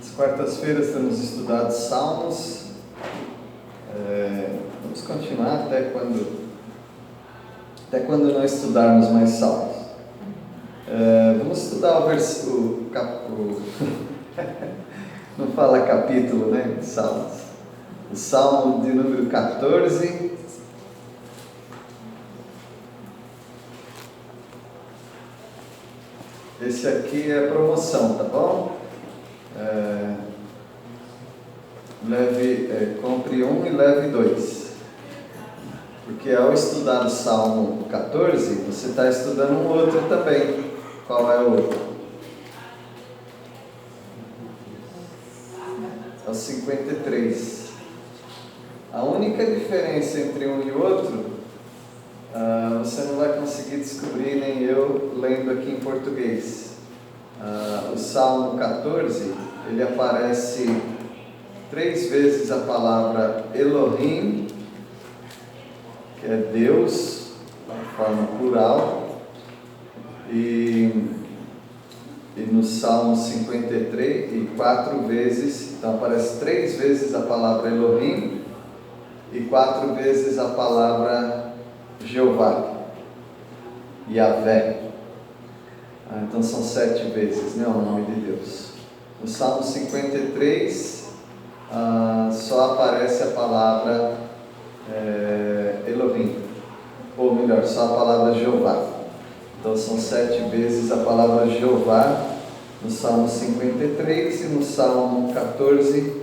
Nas quartas-feiras temos estudado Salmos. Vamos continuar até quando não estudarmos mais Salmos. Vamos estudar o versículo. Não fala capítulo, né? De Salmos. O Salmo de número 14. Esse aqui é promoção, tá bom? Compre um e leve dois. Porque ao estudar o Salmo 14, você está estudando um outro também. Qual é o outro? É o 53. A única diferença entre um e outro, você não vai conseguir descobrir, nem eu, lendo aqui em português. O Salmo 14, ele aparece 3 vezes a palavra Elohim, que é Deus, de forma plural, e no Salmo 53, e 4 vezes, então aparece 3 vezes a palavra Elohim, e 4 vezes a palavra Jeová, Yahvé. Então são 7 vezes, né, o nome de Deus. No Salmo 53, só aparece a palavra Elohim, ou melhor, só a palavra Jeová. Então são 7 vezes a palavra Jeová no Salmo 53 e no Salmo 14,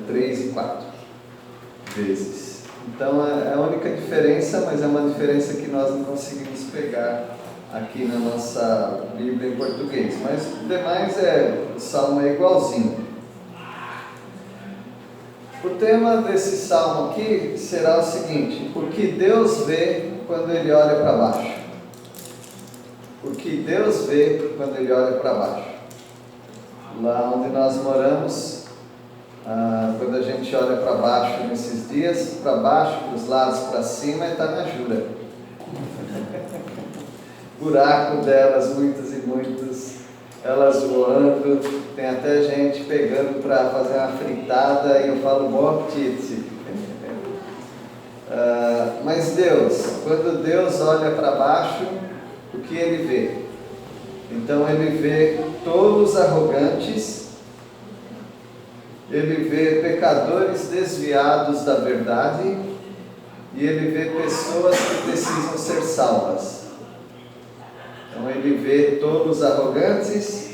3 e 4 vezes. Então é a única diferença, mas é uma diferença que nós não conseguimos pegar aqui na nossa Bíblia em português. Mas o demais o Salmo é igualzinho. O tema desse Salmo aqui será o seguinte: o que Deus vê quando Ele olha para baixo. O que Deus vê quando Ele olha para baixo. Lá onde nós moramos, quando a gente olha para baixo nesses dias, para baixo, para os lados, para cima, está na jura. Buraco delas, muitos e muitos, elas voando, tem até gente pegando para fazer uma fritada, e eu falo bom apetite. Mas Deus, quando Deus olha para baixo, o que Ele vê? Então Ele vê tolos arrogantes, Ele vê pecadores desviados da verdade, e Ele vê pessoas que precisam ser salvas. Então Ele vê tolos arrogantes,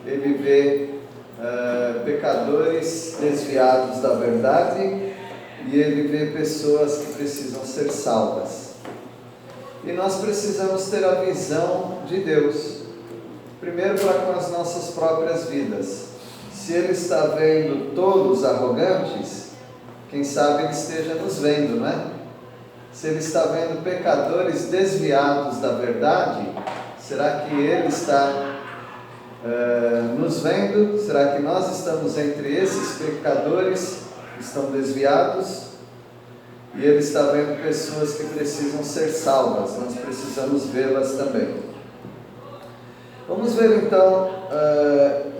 Ele vê pecadores desviados da verdade, e Ele vê pessoas que precisam ser salvas. E nós precisamos ter a visão de Deus, primeiro para com as nossas próprias vidas. Se Ele está vendo todos arrogantes, quem sabe Ele esteja nos vendo, não é? Se Ele está vendo pecadores desviados da verdade, será que Ele está nos vendo? Será que nós estamos entre esses pecadores que estão desviados? E Ele está vendo pessoas que precisam ser salvas, nós precisamos vê-las também. Vamos ver então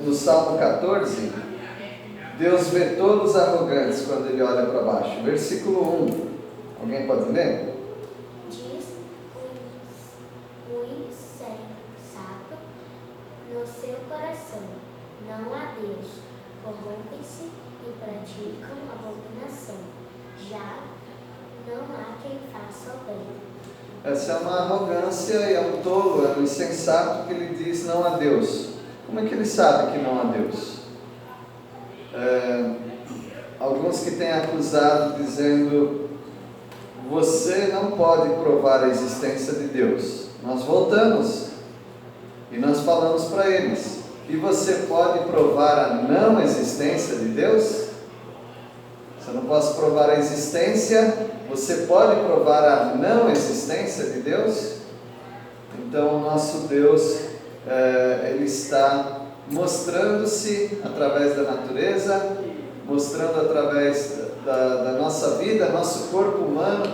no Salmo 14, Deus vê todos os arrogantes quando Ele olha para baixo. Versículo 1, alguém pode ler? Diz o insensato no seu coração: não há Deus. Corrompem-se e praticam abominação. Já não há quem faça o bem. Essa é uma arrogância e é um tolo, é um insensato que ele diz não há Deus. Como é que ele sabe que não há Deus? Alguns que têm acusado dizendo: você não pode provar a existência de Deus. Nós voltamos e nós falamos para eles: e você pode provar a não existência de Deus? Se eu não posso provar a existência, você pode provar a não existência de Deus? Então o nosso Deus, Ele está mostrando-se através da natureza, mostrando através da nossa vida, nosso corpo humano,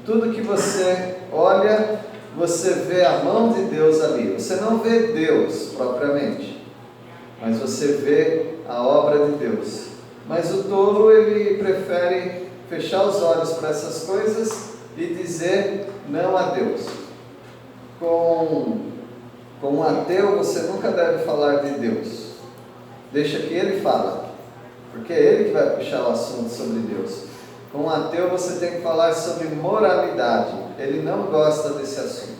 tudo que você olha, você vê a mão de Deus ali. Você não vê Deus propriamente, mas você vê a obra de Deus. Mas o tolo, ele prefere fechar os olhos para essas coisas e dizer não a Deus. Com um ateu, você nunca deve falar de Deus. Deixa que ele fala, porque é ele que vai puxar o assunto sobre Deus. Com um ateu, você tem que falar sobre moralidade. Ele não gosta desse assunto,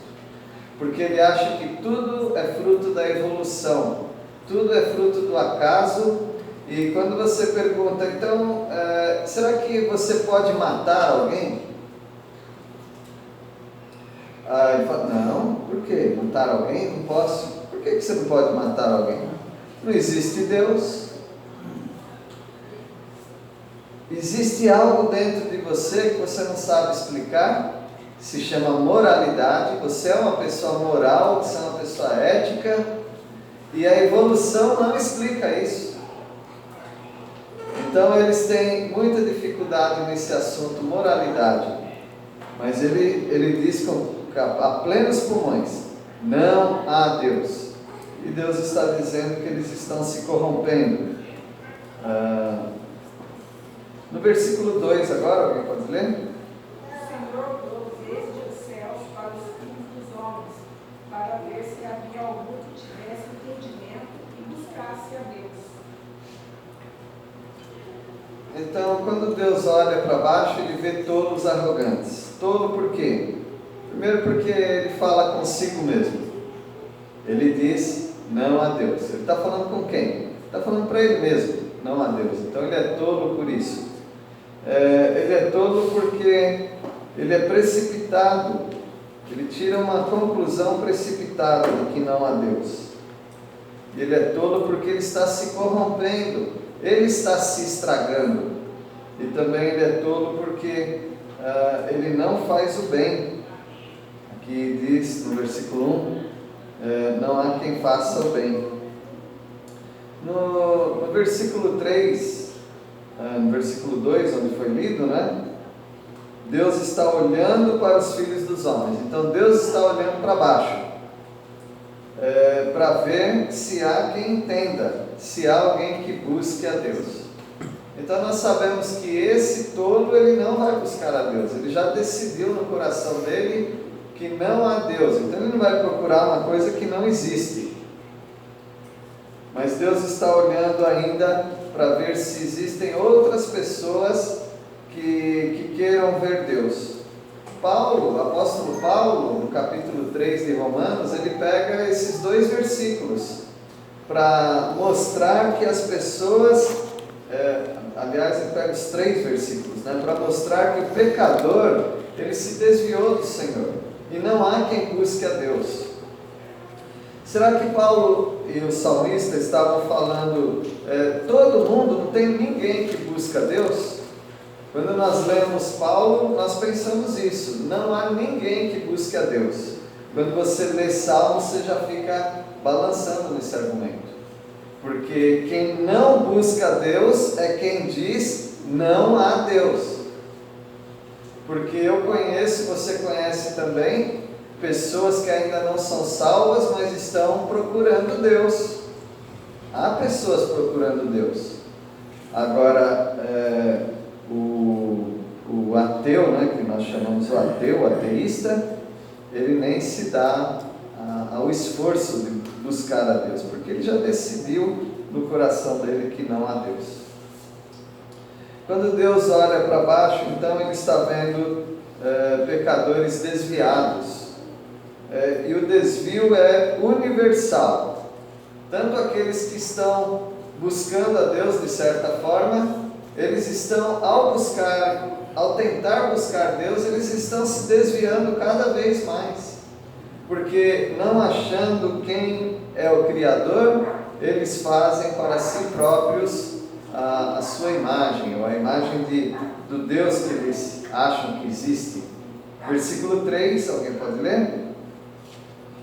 porque ele acha que tudo é fruto da evolução, tudo é fruto do acaso. E quando você pergunta, então, será que você pode matar alguém? Ele fala, não, por quê? Matar alguém? Não posso. Por que você não pode matar alguém? Não existe Deus. Existe algo dentro de você que você não sabe explicar, se chama moralidade. Você é uma pessoa moral, você é uma pessoa ética, e a evolução não explica isso. Então eles têm muita dificuldade nesse assunto moralidade, mas ele diz a plenos pulmões, não há Deus. E Deus está dizendo que eles estão se corrompendo. No versículo 2 agora, alguém pode ler? O Senhor pôs desde os céus para os filhos dos homens, para ver se havia algum que tivesse entendimento e buscasse a Deus. Então, quando Deus olha para baixo, ele vê tolos arrogantes. Tolo por quê? Primeiro porque ele fala consigo mesmo. Ele diz não a Deus. Ele está falando com quem? Está falando para ele mesmo, não a Deus. Então ele é tolo por isso. Ele é tolo porque ele é precipitado. Ele tira uma conclusão precipitada de que não há Deus. Ele é tolo porque ele está se corrompendo, ele está se estragando. E também ele é tolo porque ele não faz o bem. Aqui diz no versículo 1, não há quem faça o bem. No versículo 3, no versículo 2, onde foi lido, né? Deus está olhando para os filhos dos homens. Então Deus está olhando para baixo, para ver se há quem entenda, se há alguém que busque a Deus. Então nós sabemos que esse tolo, ele não vai buscar a Deus. Ele já decidiu no coração dele que não há Deus. Então ele não vai procurar uma coisa que não existe. Mas Deus está olhando ainda para ver se existem outras pessoas que queiram ver Deus. O apóstolo Paulo, no capítulo 3 de Romanos, ele pega esses 2 versículos para mostrar que as pessoas, aliás, ele pega os 3 versículos, né, para mostrar que o pecador, ele se desviou do Senhor, e não há quem busque a Deus. Será que Paulo e o salmista estavam falando, todo mundo, não tem ninguém que busca a Deus? Quando nós lemos Paulo, nós pensamos isso, não há ninguém que busque a Deus. Quando você lê Salmos, você já fica balançando nesse argumento. Porque quem não busca a Deus é quem diz não há Deus. Porque eu conheço, você conhece também, pessoas que ainda não são salvas, mas estão procurando Deus. Há pessoas procurando Deus. Agora, o ateu, né, que nós chamamos o ateu, o ateísta, ele nem se dá ao esforço de buscar a Deus, porque ele já decidiu no coração dele que não há Deus. Quando Deus olha para baixo, então ele está vendo pecadores desviados. E o desvio é universal. Tanto aqueles que estão buscando a Deus de certa forma, eles estão, ao tentar buscar Deus, eles estão se desviando cada vez mais. Porque não achando quem é o Criador, eles fazem para si próprios a sua imagem, ou a imagem do Deus que eles acham que existe. Versículo 3, alguém pode ler?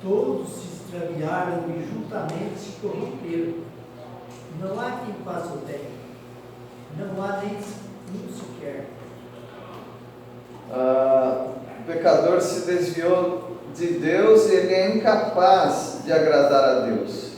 Todos se extraviaram e juntamente se corromperam. Não há quem faça o bem, não há nem um sequer. O pecador se desviou de Deus e ele é incapaz de agradar a Deus.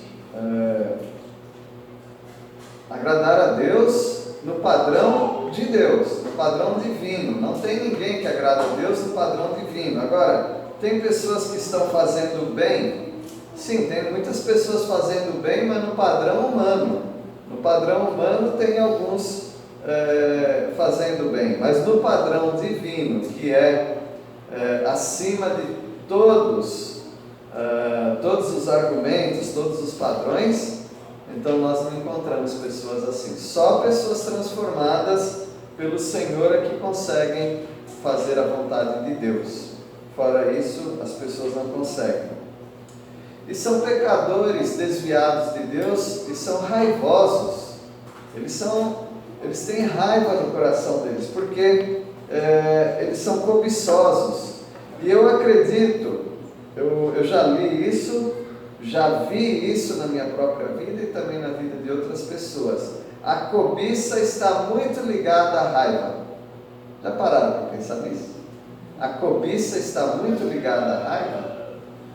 Agradar a Deus no padrão de Deus, no padrão divino. Não tem ninguém que agrada a Deus no padrão divino. Agora, tem pessoas que estão fazendo bem? Sim, tem muitas pessoas fazendo bem, mas no padrão humano. No padrão humano tem alguns fazendo bem, mas no padrão divino, que é acima de todos os argumentos, todos os padrões, então nós não encontramos pessoas assim. Só pessoas transformadas pelo Senhor é que conseguem fazer a vontade de Deus. Fora isso, as pessoas não conseguem. E são pecadores desviados de Deus e são raivosos. Eles têm raiva no coração deles, porque eles são cobiçosos. E eu acredito, eu já li isso, já vi isso na minha própria vida e também na vida de outras pessoas. A cobiça está muito ligada à raiva. Já pararam para pensar nisso? A cobiça está muito ligada à raiva,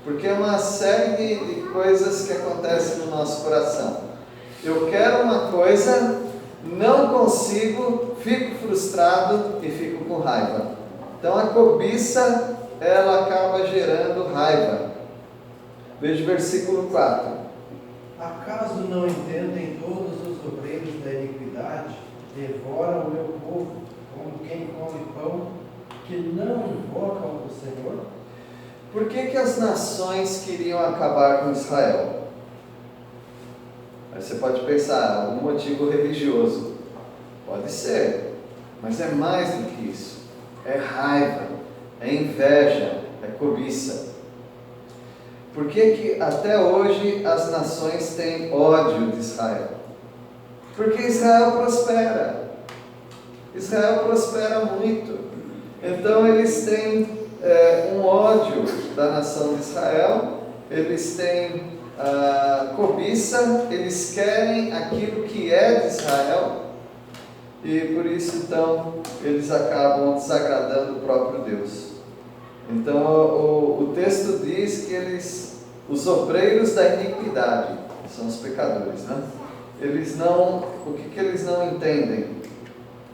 porque é uma série de coisas que acontecem no nosso coração. Eu quero uma coisa, não consigo, fico frustrado e fico com raiva. Então a cobiça, ela acaba gerando raiva. Veja o versículo 4. Acaso não entendem todos os obreiros da iniquidade? Devoram o meu povo como quem come pão, que não invocam o Senhor? Por que as nações queriam acabar com Israel? Aí você pode pensar, algum motivo religioso. Pode ser, mas é mais do que isso. É raiva, é inveja, é cobiça. Por que até hoje as nações têm ódio de Israel? Porque Israel prospera. Israel prospera muito. Então eles têm um ódio da nação de Israel, eles têm cobiça, eles querem aquilo que é de Israel, e por isso então eles acabam desagradando o próprio Deus. Então o texto diz que os obreiros da iniquidade, são os pecadores, né? O que eles não entendem?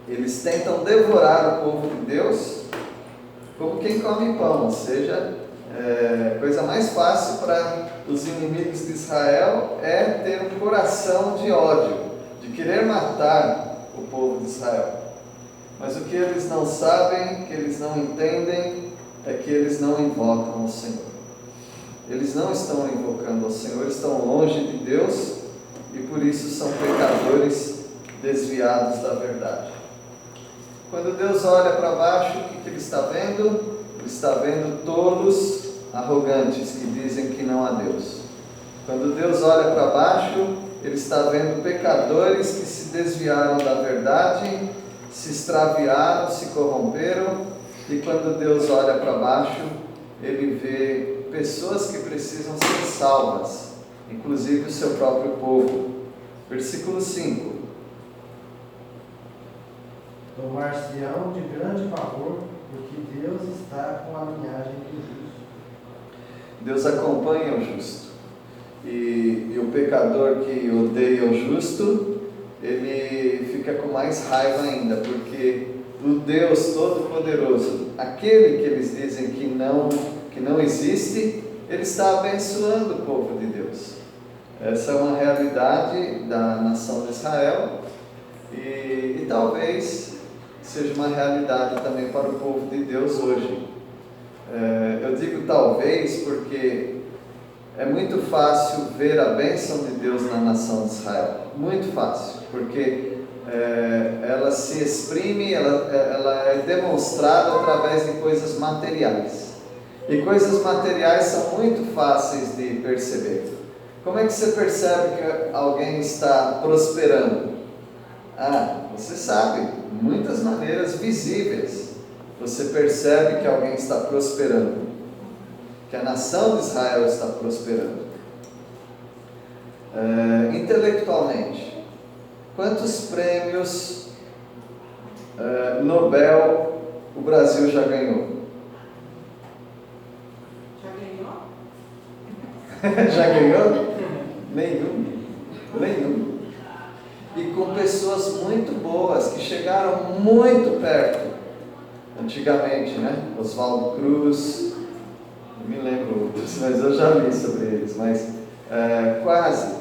Eles tentam devorar o povo de Deus como quem come pão, ou seja, coisa mais fácil para os inimigos de Israel é ter um coração de ódio, de querer matar o povo de Israel. Mas o que eles não sabem, que eles não entendem, é que eles não invocam o Senhor. Eles não estão invocando o Senhor, estão longe de Deus e por isso são pecadores desviados da verdade. Quando Deus olha para baixo, o que ele está vendo? Ele está vendo tolos arrogantes que dizem que não há Deus. Quando Deus olha para baixo, ele está vendo pecadores que se desviaram da verdade, se extraviaram, se corromperam. E quando Deus olha para baixo, ele vê pessoas que precisam ser salvas, inclusive o seu próprio povo. Versículo 5. Tomar-se-ão de grande pavor, porque Deus está com a linhagem do justo. Deus acompanha o justo. E o pecador que odeia o justo, ele fica com mais raiva ainda, porque o Deus Todo-Poderoso, aquele que eles dizem que não existe, ele está abençoando o povo de Deus. Essa é uma realidade da nação de Israel e talvez seja uma realidade também para o povo de Deus hoje. Eu digo talvez porque é muito fácil ver a bênção de Deus na nação de Israel. Muito fácil, porque ela se exprime, ela é demonstrada através de coisas materiais. E coisas materiais são muito fáceis de perceber. Como é que você percebe que alguém está prosperando? Você sabe, muitas maneiras visíveis. Você percebe que alguém está prosperando, que a nação de Israel está prosperando. Intelectualmente, quantos prêmios Nobel o Brasil já ganhou? Já ganhou? Já ganhou? Nenhum. e com pessoas muito boas, que chegaram muito perto, antigamente, né? Oswaldo Cruz, não me lembro outros, mas eu já li sobre eles, mas quase,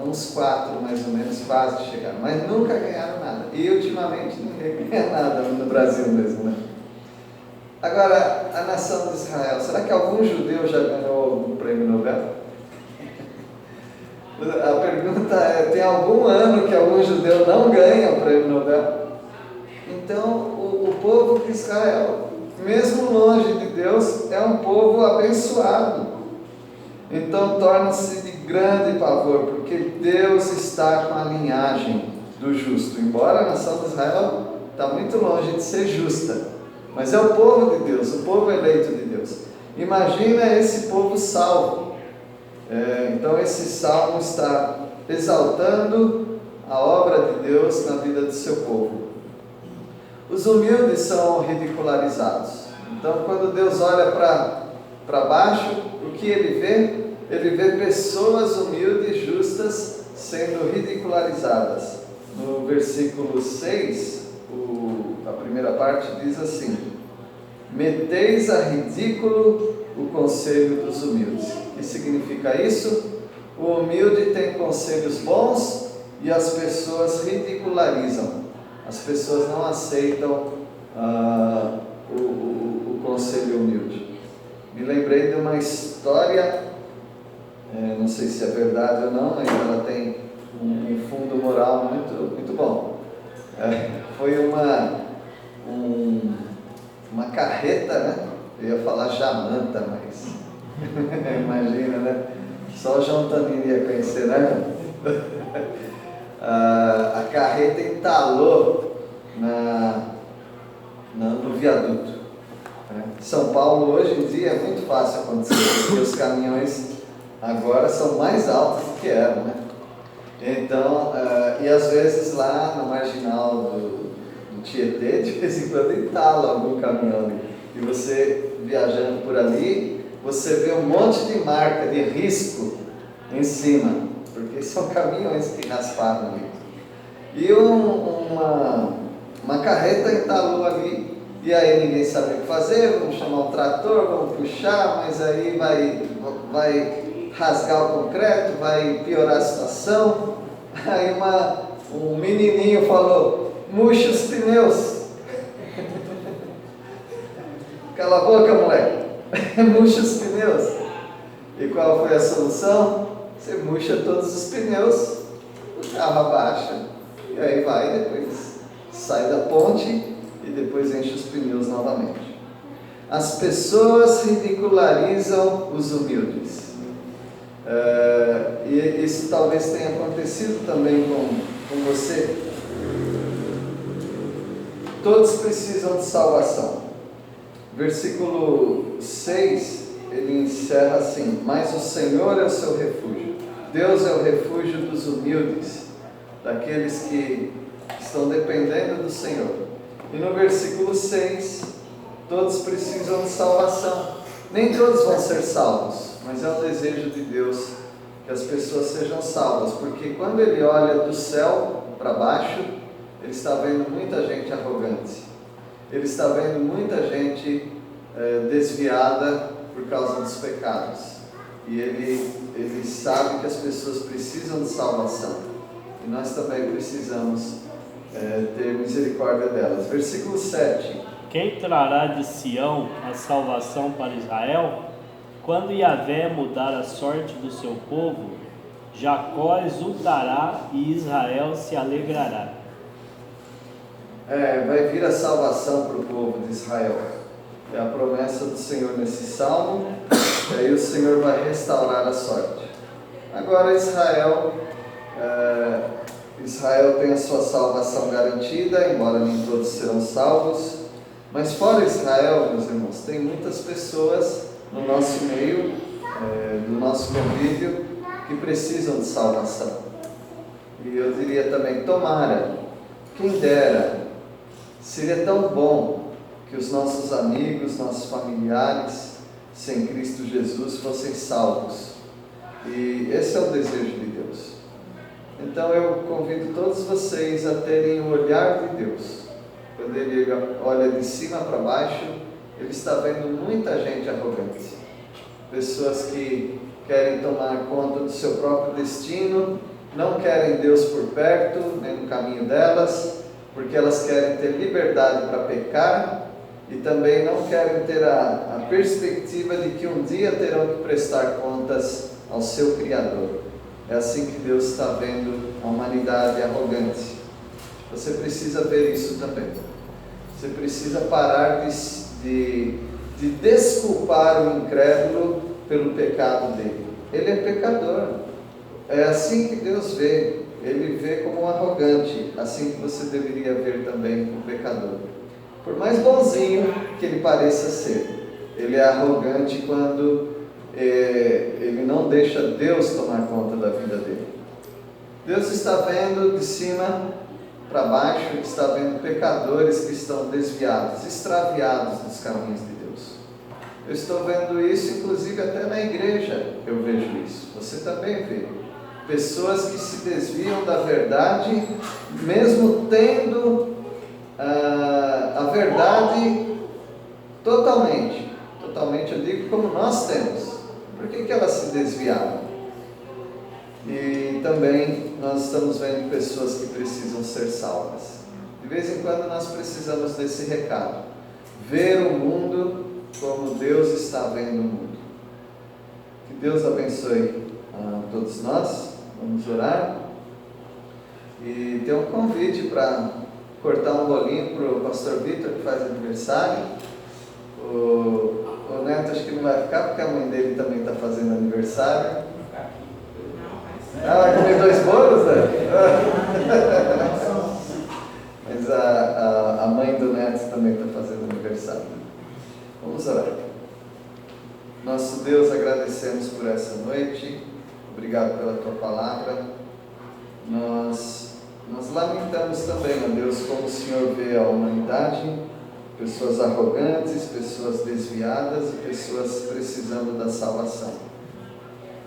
uns 4 mais ou menos, quase chegaram, mas nunca ganharam nada, e ultimamente ninguém ganha nada no Brasil mesmo, né? Agora, a nação de Israel, será que algum judeu já ganhou algum prêmio Nobel? A pergunta é, tem algum ano que algum judeu não ganha o prêmio Nobel? Então, o povo de Israel, mesmo longe de Deus, é um povo abençoado. Então, torna-se de grande pavor, porque Deus está com a linhagem do justo. Embora a nação de Israel está muito longe de ser justa, mas é o povo de Deus, o povo eleito de Deus. Imagina esse povo salvo. Então esse salmo está exaltando a obra de Deus na vida do seu povo. Os humildes são ridicularizados. Então quando Deus olha para baixo, o que ele vê? Ele vê pessoas humildes, justas, sendo ridicularizadas. No versículo 6, a primeira parte diz assim: meteis a ridículo o conselho dos humildes. O que significa isso? O humilde tem conselhos bons e as pessoas ridicularizam. As pessoas não aceitam o conselho humilde. Me lembrei de uma história, não sei se é verdade ou não, mas ela tem um fundo moral muito, muito bom. Foi uma carreta, né? Eu ia falar jamanta, mas imagina, né? Só o João Tanini ia conhecer, né? A carreta entalou no viaduto. São Paulo hoje em dia é muito fácil acontecer, porque os caminhões agora são mais altos do que eram, né? Então, e às vezes lá na marginal do Tietê, de vez em quando entala algum caminhão ali. E você viajando por ali, você vê um monte de marca de risco em cima, porque são caminhões que rasparam ali. E uma carreta entalou ali, e aí ninguém sabe o que fazer, vamos chamar um trator, vamos puxar, mas aí vai rasgar o concreto, vai piorar a situação. Aí um menininho falou: murcha os pneus. Cala a boca, moleque. Murcha os pneus. E qual foi a solução? Você murcha todos os pneus, o carro abaixa, e aí vai, depois sai da ponte e depois enche os pneus novamente. As pessoas ridicularizam os humildes. E isso talvez tenha acontecido também com você. Todos precisam de salvação. Versículo 6, ele encerra assim: mas o Senhor é o seu refúgio. Deus é o refúgio dos humildes, daqueles que estão dependendo do Senhor. E no versículo 6, todos precisam de salvação. Nem todos vão ser salvos, mas é o desejo de Deus que as pessoas sejam salvas, porque quando Ele olha do céu para baixo, Ele está vendo muita gente arrogante, Ele está vendo muita gente desviada por causa dos pecados, e Ele sabe que as pessoas precisam de salvação, e nós também precisamos ter misericórdia delas. Versículo 7: quem trará de Sião a salvação para Israel? Quando Yahvé mudar a sorte do seu povo, Jacó exultará e Israel se alegrará. Vai vir a salvação para o povo de Israel. É a promessa do Senhor nesse salmo, e aí o Senhor vai restaurar a sorte. Agora Israel tem a sua salvação garantida, embora nem todos serão salvos. Mas fora Israel, meus irmãos, tem muitas pessoas no nosso meio, no nosso convívio, que precisam de salvação. E eu diria também, tomara, quem dera, seria tão bom que os nossos amigos, nossos familiares, sem Cristo Jesus, fossem salvos. E esse é o desejo de Deus. Então eu convido todos vocês a terem o olhar de Deus. Quando Ele olha de cima para baixo, Ele está vendo muita gente arrogante. Pessoas que querem tomar conta do seu próprio destino, não querem Deus por perto, nem no caminho delas, porque elas querem ter liberdade para pecar e também não querem ter a perspectiva de que um dia terão que prestar contas ao seu Criador. É assim que Deus está vendo a humanidade arrogante. Você precisa ver isso também. Você precisa parar de desculpar o incrédulo pelo pecado dele. Ele é pecador. É assim que Deus vê. Ele vê como um arrogante, assim que você deveria ver também o pecador. Por mais bonzinho que ele pareça ser, ele é arrogante quando ele não deixa Deus tomar conta da vida dele. Deus está vendo de cima para baixo, Ele está vendo pecadores que estão desviados, extraviados dos caminhos de Deus. Eu estou vendo isso, inclusive até na igreja eu vejo isso. Você também vê. Pessoas que se desviam da verdade, mesmo tendo a verdade totalmente eu digo como nós temos. Por que elas se desviaram? E também nós estamos vendo pessoas que precisam ser salvas. De vez em quando nós precisamos desse recado. Ver o mundo como Deus está vendo o mundo. Que Deus abençoe a todos nós. Vamos orar. E tem um convite para cortar um bolinho para o pastor Vitor, que faz aniversário. O Neto acho que não vai ficar, porque a mãe dele também está fazendo aniversário. Vai comer 2 bolos, né? Mas a mãe do Neto também está fazendo aniversário. Vamos orar. Nosso Deus, agradecemos por essa noite. Obrigado pela Tua palavra. Nós lamentamos também, ó Deus, como o Senhor vê a humanidade, pessoas arrogantes, pessoas desviadas e pessoas precisando da salvação.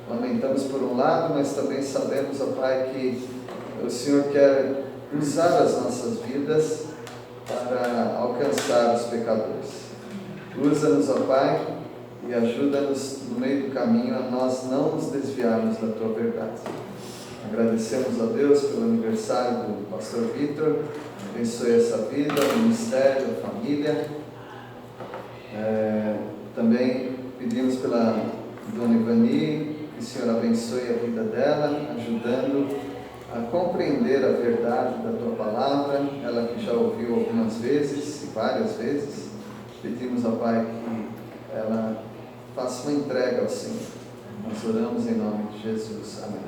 Lamentamos por um lado, mas também sabemos, ó Pai, que o Senhor quer usar as nossas vidas para alcançar os pecadores. Usa-nos, ó Pai, e ajuda-nos no meio do caminho a nós não nos desviarmos da Tua verdade. Agradecemos a Deus pelo aniversário do pastor Vitor. Abençoe essa vida, o ministério, a família. Também pedimos pela Dona Ivani, que o Senhor abençoe a vida dela, ajudando a compreender a verdade da Tua palavra, ela que já ouviu algumas vezes, e várias vezes. Pedimos ao Pai que ela faça uma entrega ao Senhor. Nós oramos em nome de Jesus. Amém.